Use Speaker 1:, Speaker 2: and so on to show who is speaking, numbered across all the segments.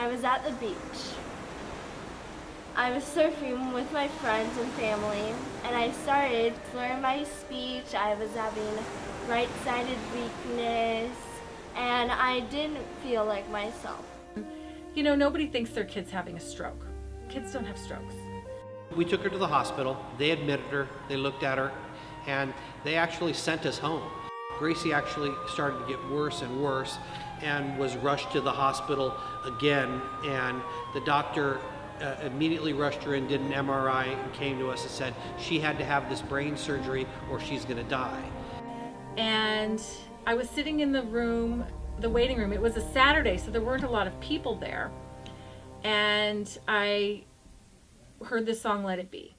Speaker 1: I was at the beach. I was surfing with my friends and family, and I started slurring my speech. I was having right-sided weakness, and I didn't feel like myself.
Speaker 2: You know, nobody thinks their kid's having a stroke. Kids don't have strokes.
Speaker 3: We took her to the hospital. They admitted her, they looked at her, and they actually sent us home. Gracie actually started to get worse and worse and was rushed to the hospital again, and the doctor immediately rushed her in, did an MRI, and came to us and said she had to have this brain surgery or she's gonna die.
Speaker 2: And I was sitting in the room, the waiting room. It was a Saturday, so there weren't a lot of people there. And I heard the song Let It Be.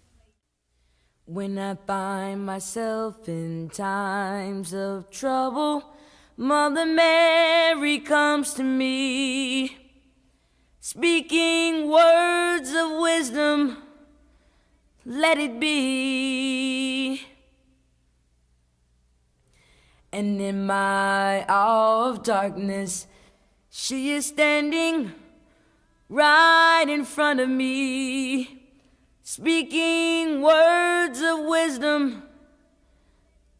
Speaker 4: When I find myself in times of trouble, Mother Mary comes to me, speaking words of wisdom, let it be. And in my hour of darkness, she is standing right in front of me, speaking words of wisdom,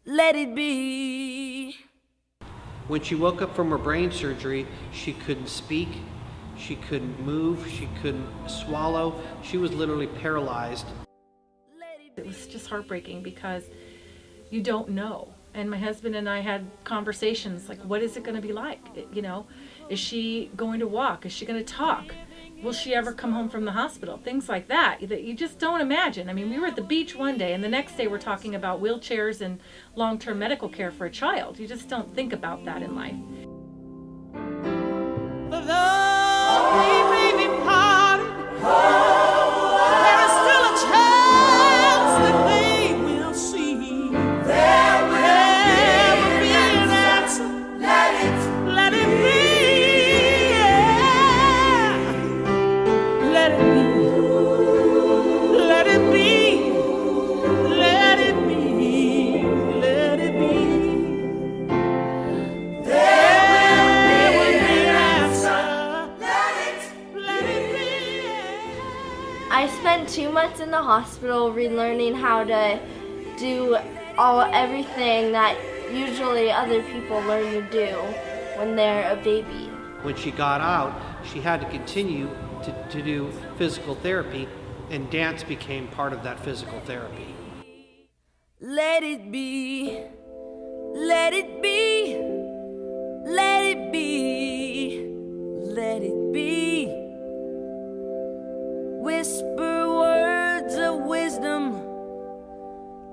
Speaker 4: let it be.
Speaker 3: When she woke up from her brain surgery, she couldn't speak, she couldn't move, she couldn't swallow. She was literally paralyzed.
Speaker 2: It was just heartbreaking because you don't know. And my husband and I had conversations like, what is it going to be like? You know, is she going to walk? Is she going to talk? Will she ever come home from the hospital? Things like that you just don't imagine. I mean, we were at the beach one day, and the next day we're talking about wheelchairs and long-term medical care for a child. You just don't think about that in life.
Speaker 1: I spent 2 months in the hospital relearning how to do everything that usually other people learn to do when they're a baby.
Speaker 3: When she got out, she had to continue to do physical therapy, and dance became part of that physical therapy.
Speaker 4: Let it be, let it be, let it be, let it be. Whisper words of wisdom,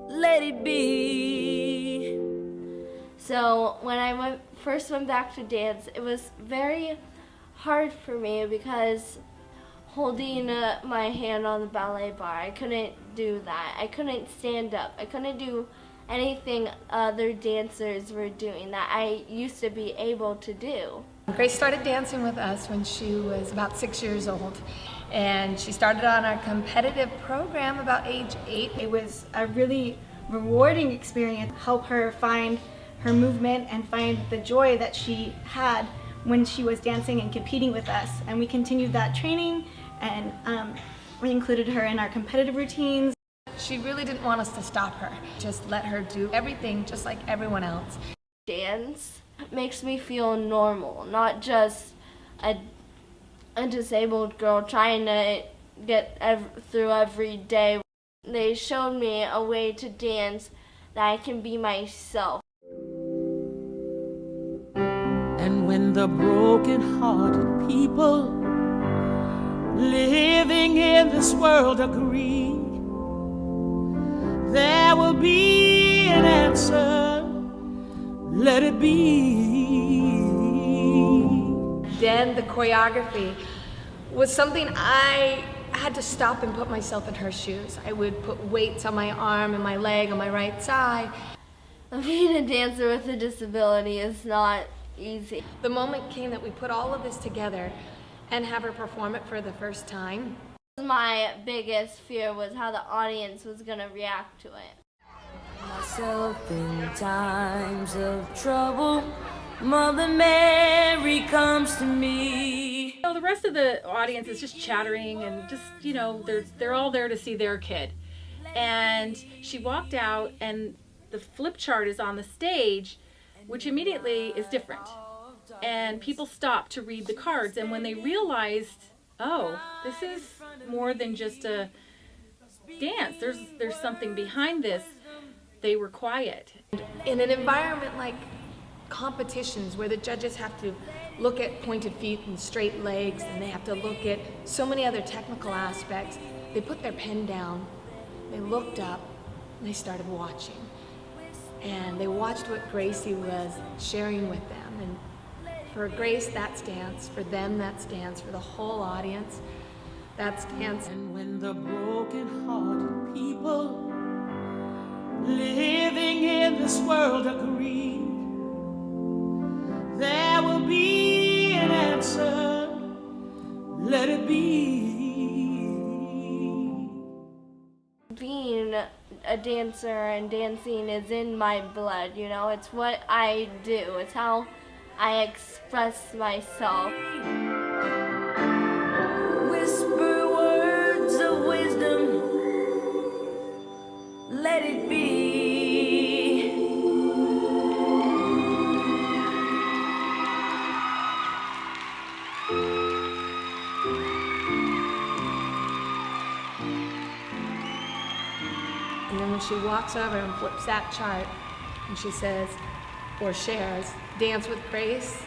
Speaker 4: let it be.
Speaker 1: So when I first went back to dance, it was very hard for me because holding my hand on the ballet bar, I couldn't do that. I couldn't stand up. I couldn't do anything other dancers were doing that I used to be able to do.
Speaker 5: Grace started dancing with us when she was about 6 years old, and she started on our competitive program about age 8.
Speaker 6: It was a really rewarding experience, help her find her movement and find the joy that she had when she was dancing and competing with us. And we continued that training, and we included her in our competitive routines.
Speaker 5: She really didn't want us to stop her, just let her do everything just like everyone else.
Speaker 1: Dance makes me feel normal, not just a disabled girl trying to get through every day. They showed me a way to dance that I can be myself.
Speaker 7: And when the broken-hearted people living in this world agree, there will be an answer, let it be.
Speaker 5: Then the choreography was something I had to stop and put myself in her shoes. I would put weights on my arm and my leg on my right side.
Speaker 1: Being a dancer with a disability is not easy.
Speaker 5: The moment came that we put all of this together and have her perform it for the first time.
Speaker 1: My biggest fear was how the audience was going to react to it.
Speaker 4: Myself in times of trouble, Mother Mary comes to me.
Speaker 2: So the rest of the audience is just chattering and just, you know, they're all there to see their kid. And she walked out, and the flip chart is on the stage, which immediately is different. And people stopped to read the cards, and when they realized, oh, this is more than just a dance, there's something behind this, they were quiet.
Speaker 5: In an environment like competitions where the judges have to look at pointed feet and straight legs, and they have to look at so many other technical aspects, they put their pen down, they looked up, and they started watching. And they watched what Gracie was sharing with them. And for Grace, that's dance. For them, that's dance. For the whole audience, that's dance.
Speaker 7: And when the broken-hearted people living in this world agree, there will be an answer. Let it be.
Speaker 1: Being a dancer and dancing is in my blood, you know, it's what I do, it's how I express myself.
Speaker 4: Whisper words of wisdom, let it be.
Speaker 5: And then when she walks over and flips that chart, and she says, or shares, dance with Grace,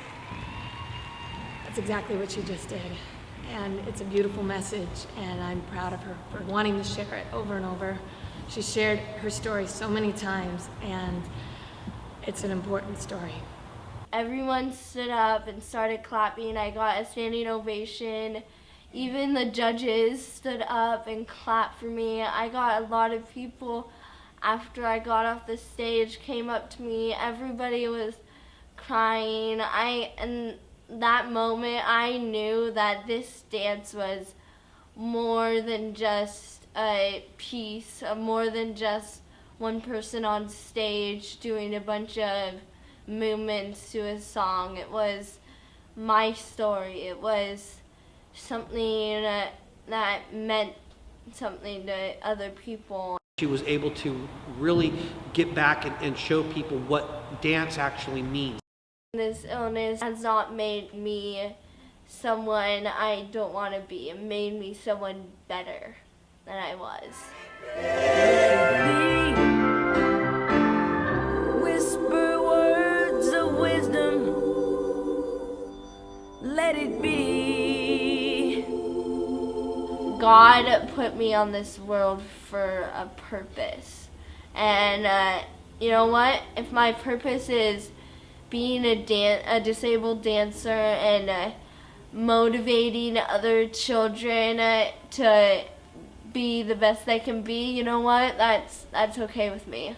Speaker 5: that's exactly what she just did. And it's a beautiful message, and I'm proud of her for wanting to share it over and over. She shared her story so many times, and it's an important story.
Speaker 1: Everyone stood up and started clapping. I got a standing ovation. Even the judges stood up and clapped for me. I got a lot of people after I got off the stage came up to me. Everybody was crying. In that moment, I knew that this dance was more than just a piece, more than just one person on stage doing a bunch of movements to a song. It was my story. It was something that meant something to other people.
Speaker 3: She was able to really get back and show people what dance actually means.
Speaker 1: This illness has not made me someone I don't want to be. It made me someone better than I was.
Speaker 4: Whisper words of wisdom, let it be.
Speaker 1: God put me on this world for a purpose. And you know what? If my purpose is being a disabled dancer and motivating other children to be the best they can be, you know what? That's okay with me.